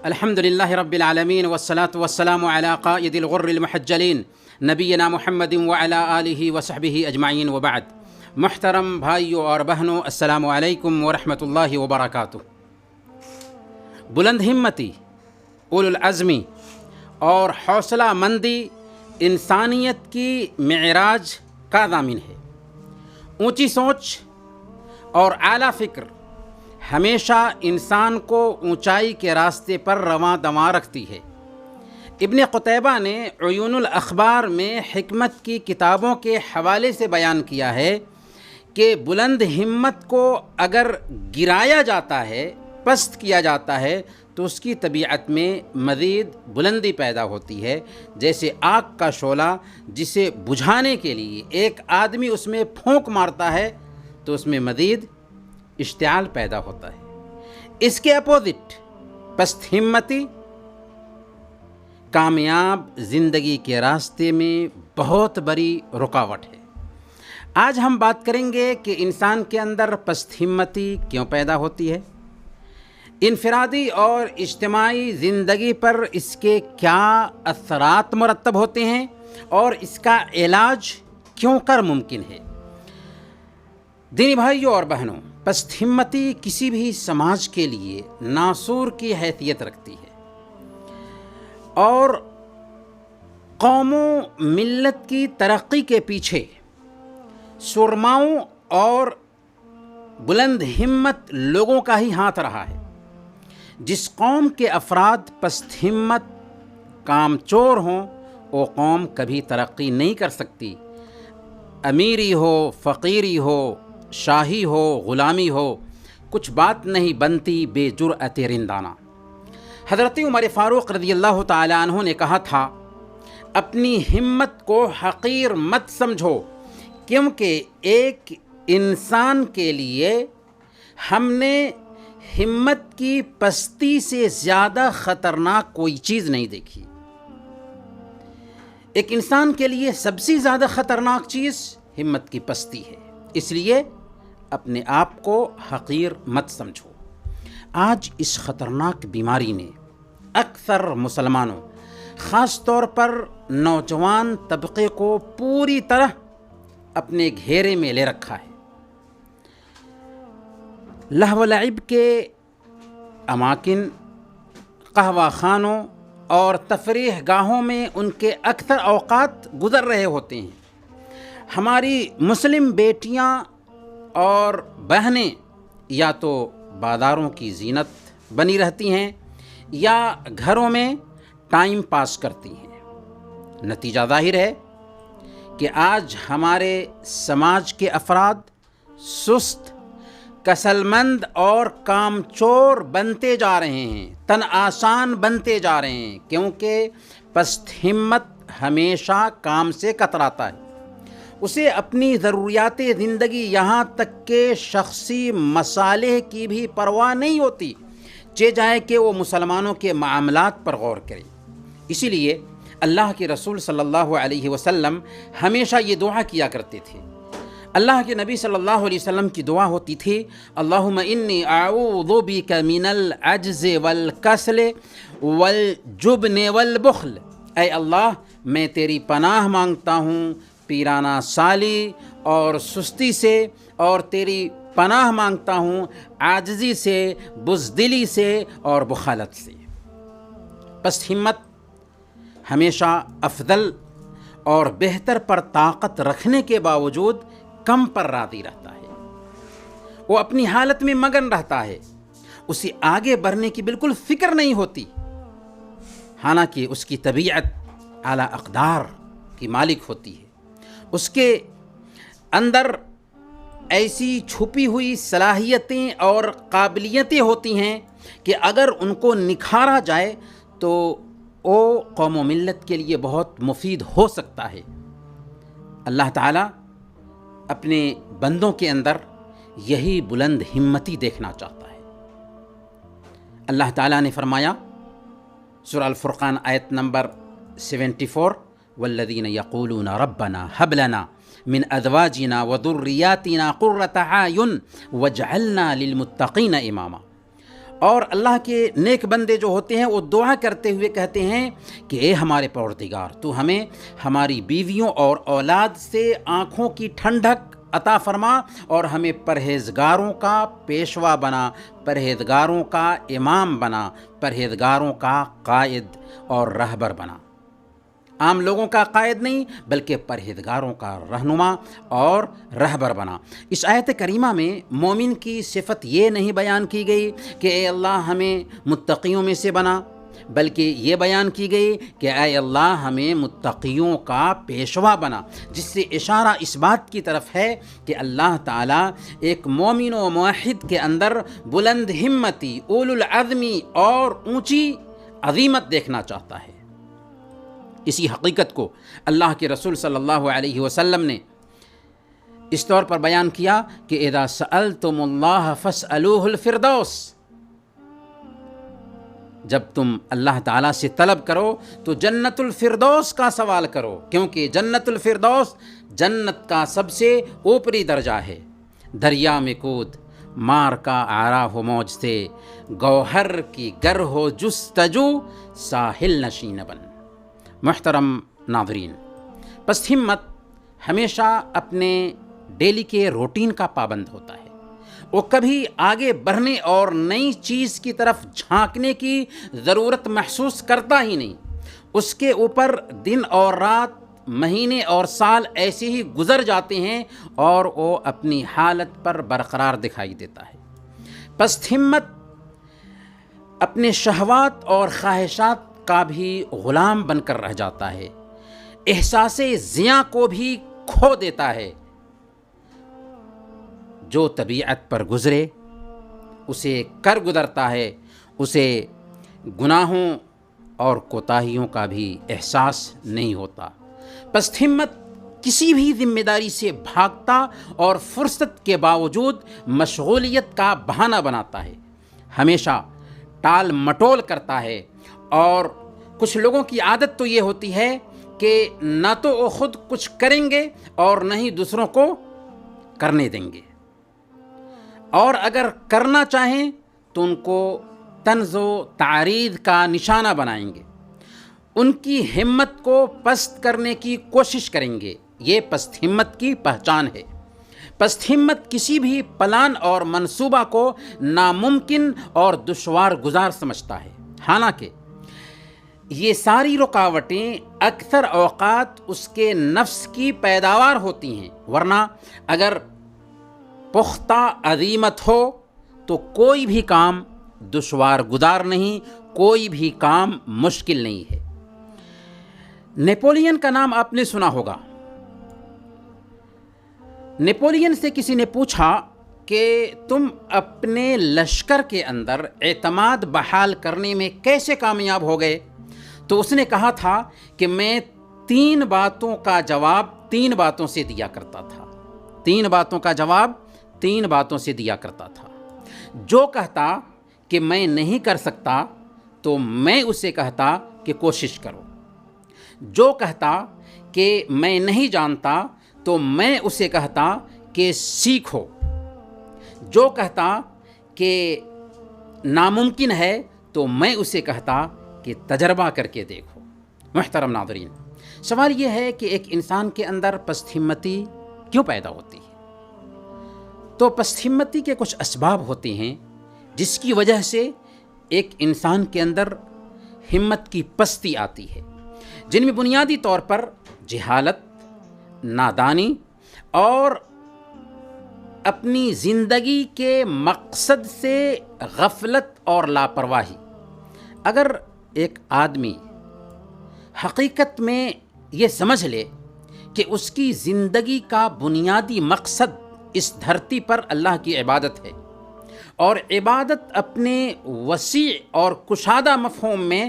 الحمد لله رب العالمين والصلاة والسلام على قائد الغر المحجلين نبینا محمد وعلى آلہ وصحبہ اجمعین وبعد. محترم بھائیوں اور بہنوں، السلام علیکم ورحمۃ اللہ وبرکاتہ. بلند ہمتی، اولو العزمی اور حوصلہ مندی انسانیت کی معراج کا ضامن ہے. اونچی سوچ اور اعلیٰ فکر ہمیشہ انسان کو اونچائی کے راستے پر رواں دواں رکھتی ہے. ابن قتیبہ نے عیون الاخبار میں حکمت کی کتابوں کے حوالے سے بیان کیا ہے کہ بلند ہمت کو اگر گرایا جاتا ہے، پست کیا جاتا ہے، تو اس کی طبیعت میں مزید بلندی پیدا ہوتی ہے. جیسے آگ کا شعلہ جسے بجھانے کے لیے ایک آدمی اس میں پھونک مارتا ہے تو اس میں مزید اشتعال پیدا ہوتا ہے. اس کے اپوزٹ پست ہمتی کامیاب زندگی کے راستے میں بہت بڑی رکاوٹ ہے. آج ہم بات کریں گے کہ انسان کے اندر پست ہمتی کیوں پیدا ہوتی ہے، انفرادی اور اجتماعی زندگی پر اس کے کیا اثرات مرتب ہوتے ہیں اور اس کا علاج کیوں کر ممکن ہے. دینی بھائیوں اور بہنوں، پست ہمتی کسی بھی سماج کے لیے ناسور کی حیثیت رکھتی ہے اور قوم و ملت کی ترقی کے پیچھے سرماؤں اور بلند ہمت لوگوں کا ہی ہاتھ رہا ہے. جس قوم کے افراد پست ہمت کام چور ہوں، وہ قوم کبھی ترقی نہیں کر سکتی. امیری ہو، فقیری ہو، شاہی ہو، غلامی ہو، کچھ بات نہیں بنتی بے جرأت رندانہ. حضرت عمر فاروق رضی اللہ تعالی عنہ نے کہا تھا، اپنی ہمت کو حقیر مت سمجھو، کیونکہ ایک انسان کے لیے ہم نے ہمت کی پستی سے زیادہ خطرناک کوئی چیز نہیں دیکھی. ایک انسان کے لیے سب سے زیادہ خطرناک چیز ہمت کی پستی ہے. اس لیے اپنے آپ کو حقیر مت سمجھو. آج اس خطرناک بیماری نے اکثر مسلمانوں، خاص طور پر نوجوان طبقے کو پوری طرح اپنے گھیرے میں لے رکھا ہے. لہو و لعب کے اماکن، قہوہ خانوں اور تفریح گاہوں میں ان کے اکثر اوقات گزر رہے ہوتے ہیں. ہماری مسلم بیٹیاں اور بہنیں یا تو بازاروں کی زینت بنی رہتی ہیں یا گھروں میں ٹائم پاس کرتی ہیں. نتیجہ ظاہر ہے کہ آج ہمارے سماج کے افراد سست، کسل مند اور کام چور بنتے جا رہے ہیں، تن آسان بنتے جا رہے ہیں، کیونکہ پست ہمت ہمیشہ کام سے کتراتا ہے. اسے اپنی ضروریات زندگی یہاں تک کہ شخصی مصالح کی بھی پرواہ نہیں ہوتی، چہ جائے کہ وہ مسلمانوں کے معاملات پر غور کرے. اسی لیے اللہ کے رسول صلی اللہ علیہ وسلم ہمیشہ یہ دعا کیا کرتے تھے. اللہ کے نبی صلی اللہ علیہ وسلم کی دعا ہوتی تھی، اللہم انی اعوذ بک من العجز والکسل والجبن والبخل. اے اللہ، میں تیری پناہ مانگتا ہوں پیرانہ سالی اور سستی سے، اور تیری پناہ مانگتا ہوں عاجزی سے، بزدلی سے اور بخالت سے. پست ہمت ہمیشہ افضل اور بہتر پر طاقت رکھنے کے باوجود کم پر راضی رہتا ہے. وہ اپنی حالت میں مگن رہتا ہے، اسے آگے بڑھنے کی بالکل فکر نہیں ہوتی، حالانکہ اس کی طبیعت اعلیٰ اقدار کی مالک ہوتی ہے. اس کے اندر ایسی چھپی ہوئی صلاحیتیں اور قابلیتیں ہوتی ہیں کہ اگر ان کو نکھارا جائے تو وہ قوم و ملت کے لیے بہت مفید ہو سکتا ہے. اللہ تعالیٰ اپنے بندوں کے اندر یہی بلند ہمتی دیکھنا چاہتا ہے. اللہ تعالیٰ نے فرمایا سورہ الفرقان آیت نمبر 74، والذین یقولون ربنا هب لنا من ازواجنا وذریاتنا قرۃ اعین واجعلنا للمتقین اماما. اور اللہ کے نیک بندے جو ہوتے ہیں وہ دعا کرتے ہوئے کہتے ہیں کہ اے ہمارے پروردگار، تو ہمیں ہماری بیویوں اور اولاد سے آنکھوں کی ٹھنڈک عطا فرما اور ہمیں پرہیزگاروں کا پیشوا بنا، پرہیزگاروں کا امام بنا، پرہیزگاروں کا قائد اور رہبر بنا۔ عام لوگوں کا قائد نہیں بلکہ پرہیزگاروں کا رہنما اور رہبر بنا۔ اس آیت کریمہ میں مومن کی صفت یہ نہیں بیان کی گئی کہ اے اللہ ہمیں متقیوں میں سے بنا، بلکہ یہ بیان کی گئی کہ اے اللہ ہمیں متقیوں کا پیشوا بنا، جس سے اشارہ اس بات کی طرف ہے کہ اللہ تعالیٰ ایک مومن و موحد کے اندر بلند ہمتی، اولو العزمی اور اونچی عظیمت دیکھنا چاہتا ہے۔ اسی حقیقت کو اللہ کے رسول صلی اللہ علیہ وسلم نے اس طور پر بیان کیا کہ اذا سألتم اللہ فاسألوہ الفردوس، جب تم اللہ تعالیٰ سے طلب کرو تو جنت الفردوس کا سوال کرو، کیونکہ جنت الفردوس جنت کا سب سے اوپری درجہ ہے۔ دریا میں کود، مار کا آرا ہو موج سے، گوہر کی گر ہو جستجو، ساحل نشین بن۔ محترم ناظرین، پست ہمت ہمیشہ اپنے ڈیلی کے روٹین کا پابند ہوتا ہے۔ وہ کبھی آگے بڑھنے اور نئی چیز کی طرف جھانکنے کی ضرورت محسوس کرتا ہی نہیں۔ اس کے اوپر دن اور رات، مہینے اور سال ایسے ہی گزر جاتے ہیں اور وہ اپنی حالت پر برقرار دکھائی دیتا ہے۔ پست ہمت اپنے شہوات اور خواہشات کا بھی غلام بن کر رہ جاتا ہے، احساس زیاں کو بھی کھو دیتا ہے۔ جو طبیعت پر گزرے اسے کر گزرتا ہے، اسے گناہوں اور کوتاہیوں کا بھی احساس نہیں ہوتا۔ پست ہمت کسی بھی ذمہ داری سے بھاگتا اور فرصت کے باوجود مشغولیت کا بہانہ بناتا ہے، ہمیشہ ٹال مٹول کرتا ہے۔ اور کچھ لوگوں کی عادت تو یہ ہوتی ہے کہ نہ تو وہ خود کچھ کریں گے اور نہ ہی دوسروں کو کرنے دیں گے، اور اگر کرنا چاہیں تو ان کو طنز و تعریض کا نشانہ بنائیں گے، ان کی ہمت کو پست کرنے کی کوشش کریں گے۔ یہ پست ہمت کی پہچان ہے۔ پست ہمت کسی بھی پلان اور منصوبہ کو ناممکن اور دشوار گزار سمجھتا ہے، حالانکہ یہ ساری رکاوٹیں اکثر اوقات اس کے نفس کی پیداوار ہوتی ہیں، ورنہ اگر پختہ عزیمت ہو تو کوئی بھی کام دشوار گزار نہیں، کوئی بھی کام مشکل نہیں ہے۔ نیپولین کا نام آپ نے سنا ہوگا۔ نیپولین سے کسی نے پوچھا کہ تم اپنے لشکر کے اندر اعتماد بحال کرنے میں کیسے کامیاب ہو گئے؟ تو اس نے کہا تھا کہ میں 3 باتوں کا جواب 3 باتوں سے دیا کرتا تھا۔ 3 باتوں کا جواب 3 باتوں سے دیا کرتا تھا۔ جو کہتا کہ میں نہیں کر سکتا تو میں اسے کہتا کہ کوشش کرو۔ جو کہتا کہ میں نہیں جانتا تو میں اسے کہتا کہ سیکھو۔ جو کہتا کہ ناممکن ہے تو میں اسے کہتا کہ تجربہ کر کے دیکھو۔ محترم ناظرین، سوال یہ ہے کہ ایک انسان کے اندر پست ہمتی کیوں پیدا ہوتی ہے؟ تو پست ہمتی کے کچھ اسباب ہوتے ہیں جس کی وجہ سے ایک انسان کے اندر ہمت کی پستی آتی ہے، جن میں بنیادی طور پر جہالت، نادانی اور اپنی زندگی کے مقصد سے غفلت اور لاپرواہی۔ اگر ایک آدمی حقیقت میں یہ سمجھ لے کہ اس کی زندگی کا بنیادی مقصد اس دھرتی پر اللہ کی عبادت ہے، اور عبادت اپنے وسیع اور کشادہ مفہوم میں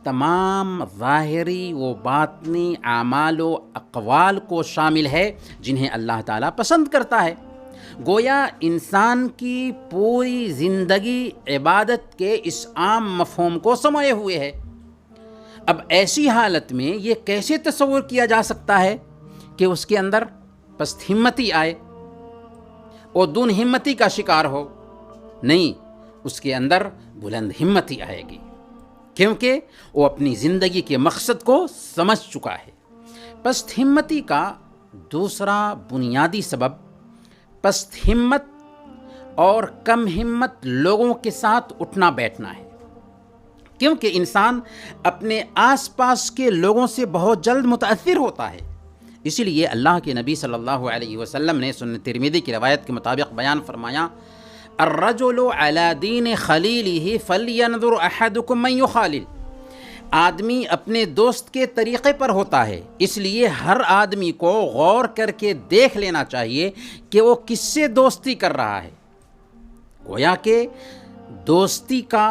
تمام ظاہری و باطنی اعمال و اقوال کو شامل ہے جنہیں اللہ تعالیٰ پسند کرتا ہے، گویا انسان کی پوری زندگی عبادت کے اس عام مفہوم کو سموئے ہوئے ہے۔ اب ایسی حالت میں یہ کیسے تصور کیا جا سکتا ہے کہ اس کے اندر پست ہمتی آئے، وہ دون ہمتی کا شکار ہو؟ نہیں، اس کے اندر بلند ہمتی آئے گی، کیونکہ وہ اپنی زندگی کے مقصد کو سمجھ چکا ہے۔ پست ہمتی کا دوسرا بنیادی سبب پست ہمت اور کم ہمت لوگوں کے ساتھ اٹھنا بیٹھنا ہے، کیونکہ انسان اپنے آس پاس کے لوگوں سے بہت جلد متاثر ہوتا ہے۔ اسی لیے اللہ کے نبی صلی اللہ علیہ وسلم نے سنن ترمذی کی روایت کے مطابق بیان فرمایا، الرجل علی دین خلیلہ فلینظر احدکم من یخالل۔ آدمی اپنے دوست کے طریقے پر ہوتا ہے، اس لیے ہر آدمی کو غور کر کے دیکھ لینا چاہیے کہ وہ کس سے دوستی کر رہا ہے۔ گویا کہ دوستی کا،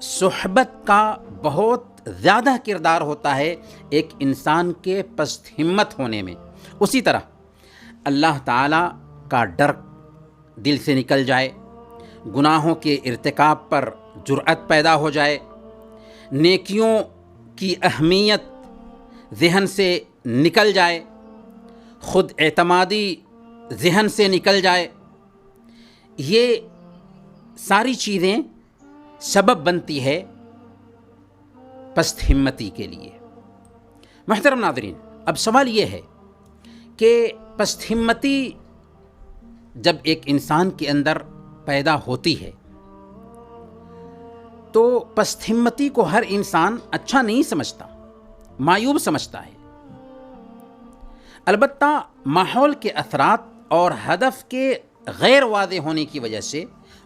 صحبت کا بہت زیادہ کردار ہوتا ہے ایک انسان کے پست ہمت ہونے میں۔ اسی طرح اللہ تعالیٰ کا ڈر دل سے نکل جائے، گناہوں کے ارتکاب پر جرأت پیدا ہو جائے، نیکیوں کی اہمیت ذہن سے نکل جائے، خود اعتمادی ذہن سے نکل جائے، یہ ساری چیزیں سبب بنتی ہے پست ہمتی کے لیے۔ محترم ناظرین، اب سوال یہ ہے کہ پست ہمتی جب ایک انسان کے اندر پیدا ہوتی ہے تو پست ہمتی کو ہر انسان اچھا نہیں سمجھتا، معیوب سمجھتا ہے۔ البتہ ماحول کے اثرات اور ہدف کے غیر واضح ہونے کی وجہ سے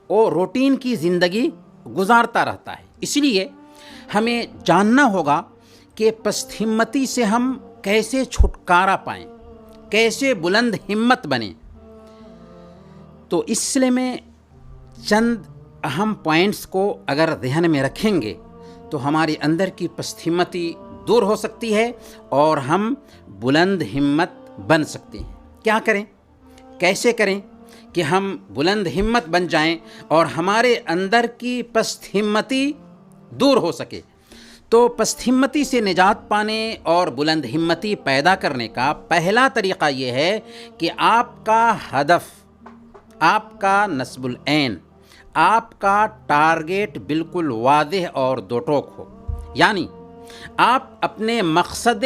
وہ روٹین کی زندگی گزارتا رہتا ہے۔ اس لیے ہمیں جاننا ہوگا کہ پست ہمتی سے ہم کیسے چھٹکارا پائیں، کیسے بلند ہمت بنیں۔ تو اس سلسلے میں چند اہم پوائنٹس کو اگر ذہن میں رکھیں گے تو ہمارے اندر کی پست ہمتی دور ہو سکتی ہے اور ہم بلند ہمت بن سکتے ہیں۔ کیا کریں، کیسے کریں کہ ہم بلند ہمت بن جائیں اور ہمارے اندر کی پست ہمتی دور ہو سکے؟ تو پست ہمتی سے نجات پانے اور بلند ہمتی پیدا کرنے کا پہلا طریقہ یہ ہے کہ آپ کا ہدف، آپ کا نصب العین، آپ کا ٹارگیٹ بالکل واضح اور دو ٹوک ہو۔ یعنی آپ اپنے مقصد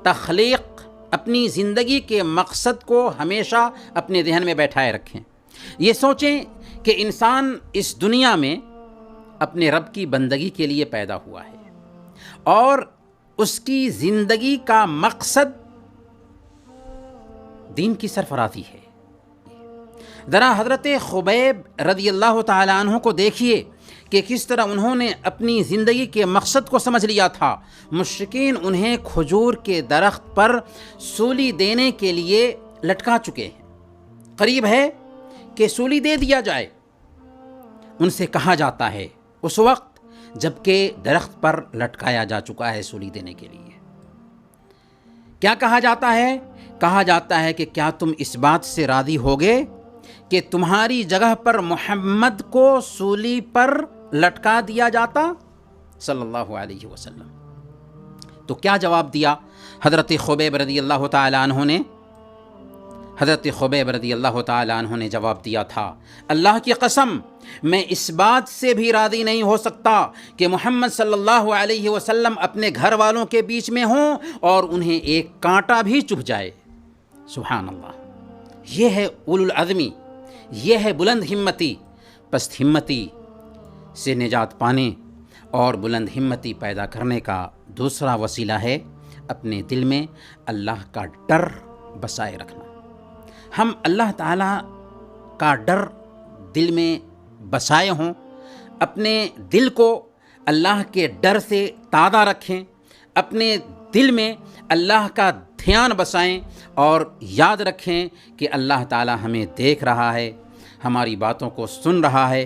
تخلیق، اپنی زندگی کے مقصد کو ہمیشہ اپنے ذہن میں بیٹھائے رکھیں۔ یہ سوچیں کہ انسان اس دنیا میں اپنے رب کی بندگی کے لیے پیدا ہوا ہے اور اس کی زندگی کا مقصد دین کی سرفرازی ہے۔ ذرا حضرت خبیب رضی اللہ تعالیٰ عنہ کو دیکھیے کہ کس طرح انہوں نے اپنی زندگی کے مقصد کو سمجھ لیا تھا۔ مشرکین انہیں کھجور کے درخت پر سولی دینے کے لیے لٹکا چکے ہیں، قریب ہے کہ سولی دے دیا جائے۔ ان سے کہا جاتا ہے اس وقت جب کہ درخت پر لٹکایا جا چکا ہے سولی دینے کے لیے، کیا کہا جاتا ہے؟ کہا جاتا ہے کہ کیا تم اس بات سے راضی ہوگے کہ تمہاری جگہ پر محمد کو سولی پر لٹکا دیا جاتا صلی اللہ علیہ وسلم؟ تو کیا جواب دیا حضرت خبیب رضی اللہ تعالیٰ عنہ نے؟ حضرت خبیب رضی اللہ تعالیٰ عنہ نے جواب دیا تھا، اللہ کی قسم میں اس بات سے بھی راضی نہیں ہو سکتا کہ محمد صلی اللہ علیہ وسلم اپنے گھر والوں کے بیچ میں ہوں اور انہیں ایک کانٹا بھی چبھ جائے۔ سبحان اللہ، یہ ہے اولو العزمی، یہ ہے بلند ہمتی۔ پست ہمتی سے نجات پانے اور بلند ہمتی پیدا کرنے کا دوسرا وسیلہ ہے اپنے دل میں اللہ کا ڈر بسائے رکھنا۔ ہم اللہ تعالیٰ کا ڈر دل میں بسائے ہوں، اپنے دل کو اللہ کے ڈر سے تازہ رکھیں، اپنے دل میں اللہ کا دھیان بسائیں اور یاد رکھیں کہ اللہ تعالیٰ ہمیں دیکھ رہا ہے، ہماری باتوں کو سن رہا ہے،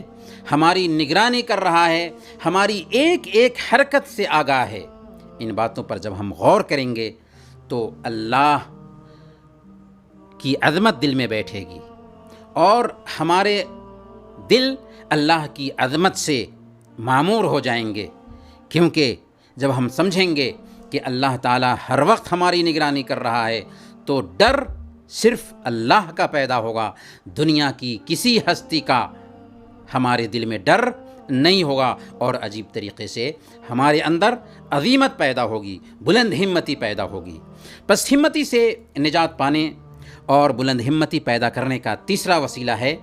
ہماری نگرانی کر رہا ہے، ہماری ایک ایک حرکت سے آگاہ ہے۔ ان باتوں پر جب ہم غور کریں گے تو اللہ کی عظمت دل میں بیٹھے گی اور ہمارے دل اللہ کی عظمت سے معمور ہو جائیں گے، کیونکہ جب ہم سمجھیں گے کہ اللہ تعالیٰ ہر وقت ہماری نگرانی کر رہا ہے تو ڈر صرف اللہ کا پیدا ہوگا، دنیا کی کسی ہستی کا ہمارے دل میں ڈر نہیں ہوگا، اور عجیب طریقے سے ہمارے اندر عظیمت پیدا ہوگی، بلند ہمتی پیدا ہوگی۔ پست ہمتی سے نجات پانے اور بلند ہمتی پیدا کرنے کا تیسرا وسیلہ ہے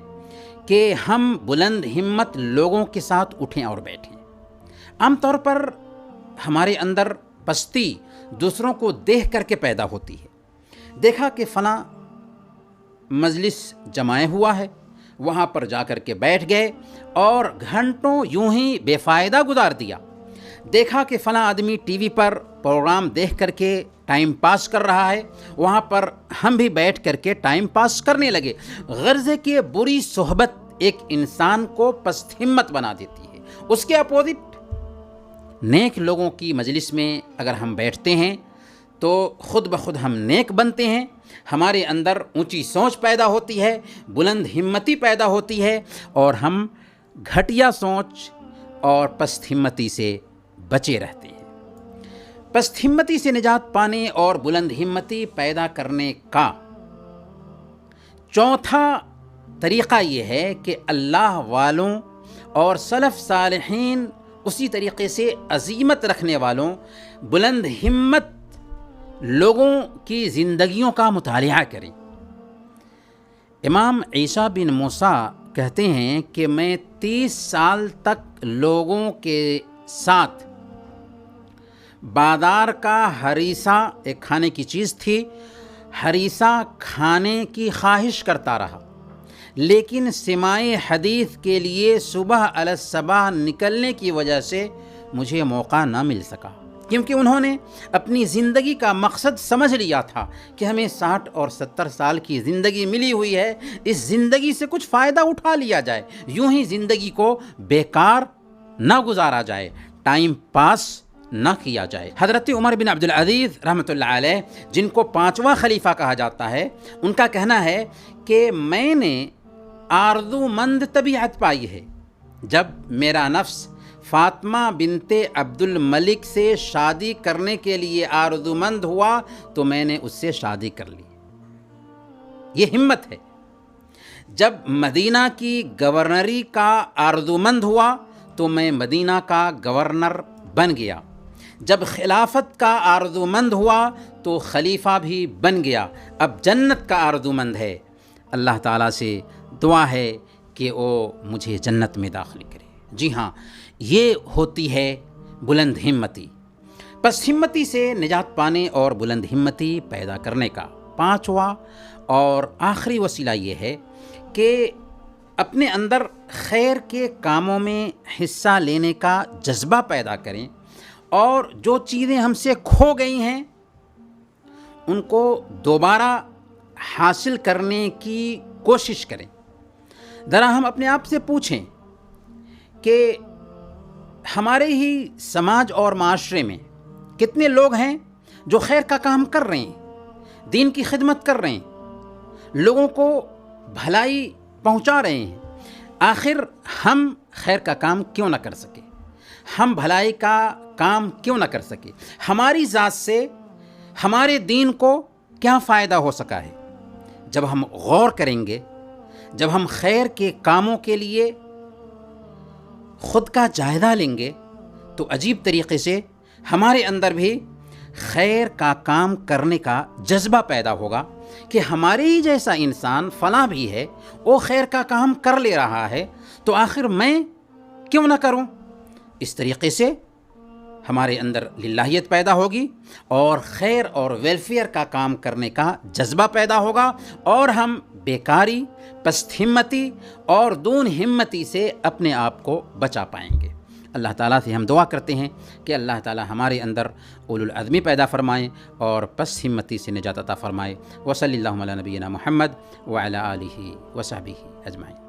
کہ ہم بلند ہمت لوگوں کے ساتھ اٹھیں اور بیٹھیں۔ عام طور پر ہمارے اندر پستی دوسروں کو دیکھ کر کے پیدا ہوتی ہے۔ دیکھا کہ فلاں مجلس جمائے ہوا ہے، وہاں پر جا کر کے بیٹھ گئے اور گھنٹوں یوں ہی بے فائدہ گزار دیا۔ دیکھا کہ فلاں آدمی ٹی وی پر پروگرام دیکھ کر کے ٹائم پاس کر رہا ہے، وہاں پر ہم بھی بیٹھ کر کے ٹائم پاس کرنے لگے۔ غرض ہے کہ بری صحبت ایک انسان کو پست ہمت بنا دیتی ہے۔ اس کے اپوزٹ نیک لوگوں کی مجلس میں اگر ہم بیٹھتے ہیں تو خود بخود ہم نیک بنتے ہیں، ہمارے اندر اونچی سوچ پیدا ہوتی ہے، بلند ہمتی پیدا ہوتی ہے، اور ہم گھٹیا سوچ اور پست ہمتی سے بچے رہتے ہیں۔ پست ہمتی سے نجات پانے اور بلند ہمتی پیدا کرنے کا چوتھا طریقہ یہ ہے کہ اللہ والوں اور سلف صالحین، اسی طریقے سے عزیمت رکھنے والوں، بلند ہمت لوگوں کی زندگیوں کا مطالعہ کریں۔ امام عیسیٰ بن موسیٰ کہتے ہیں کہ میں 30 سال تک لوگوں کے ساتھ بازار کا ہریسہ، ایک کھانے کی چیز تھی، ہریسہ کھانے کی خواہش کرتا رہا، لیکن سماع حدیث کے لیے صبح علی الصباح نکلنے کی وجہ سے مجھے موقع نہ مل سکا، کیونکہ انہوں نے اپنی زندگی کا مقصد سمجھ لیا تھا کہ ہمیں 60 اور 70 سال کی زندگی ملی ہوئی ہے، اس زندگی سے کچھ فائدہ اٹھا لیا جائے، یوں ہی زندگی کو بیکار نہ گزارا جائے، ٹائم پاس نہ کیا جائے۔ حضرت عمر بن عبدالعزیز رحمۃ اللہ علیہ، جن کو 5واں خلیفہ کہا جاتا ہے، ان کا کہنا ہے کہ میں نے آرزو مند طبیعت پائی ہے۔ جب میرا نفس فاطمہ بنت عبد الملک سے شادی کرنے کے لیے آرزو مند ہوا تو میں نے اس سے شادی کر لی۔ یہ ہمت ہے۔ جب مدینہ کی گورنری کا آرزو مند ہوا تو میں مدینہ کا گورنر بن گیا۔ جب خلافت کا آرزو مند ہوا تو خلیفہ بھی بن گیا۔ اب جنت کا آرزو مند ہے۔ اللہ تعالیٰ سے دعا ہے کہ وہ مجھے جنت میں داخل کرے۔ جی ہاں، یہ ہوتی ہے بلند ہمتی۔ پس ہمتی سے نجات پانے اور بلند ہمتی پیدا کرنے کا 5واں اور آخری وسیلہ یہ ہے کہ اپنے اندر خیر کے کاموں میں حصہ لینے کا جذبہ پیدا کریں، اور جو چیزیں ہم سے کھو گئی ہیں ان کو دوبارہ حاصل کرنے کی کوشش کریں۔ ذرا ہم اپنے آپ سے پوچھیں کہ ہمارے ہی سماج اور معاشرے میں کتنے لوگ ہیں جو خیر کا کام کر رہے ہیں، دین کی خدمت کر رہے ہیں، لوگوں کو بھلائی پہنچا رہے ہیں۔ آخر ہم خیر کا کام کیوں نہ کر سکے؟ ہم بھلائی کا کام کیوں نہ کر سکے؟ ہماری ذات سے ہمارے دین کو کیا فائدہ ہو سکا ہے؟ جب ہم غور کریں گے، جب ہم خیر کے کاموں کے لیے خود کا جائزہ لیں گے تو عجیب طریقے سے ہمارے اندر بھی خیر کا کام کرنے کا جذبہ پیدا ہوگا کہ ہمارے ہی جیسا انسان فلاں بھی ہے، وہ خیر کا کام کر لے رہا ہے، تو آخر میں کیوں نہ کروں؟ اس طریقے سے ہمارے اندر للہیت پیدا ہوگی اور خیر اور ویلفیئر کا کام کرنے کا جذبہ پیدا ہوگا، اور ہم بیکاری، پست ہمتی اور دون ہمتی سے اپنے آپ کو بچا پائیں گے۔ اللہ تعالیٰ سے ہم دعا کرتے ہیں کہ اللہ تعالیٰ ہمارے اندر اولو العزمی پیدا فرمائیں اور پست ہمتی سے نجات عطا فرمائے۔ وصلی اللہ علی نبینا محمد وعلی آلہ وصحبہ اجمعین۔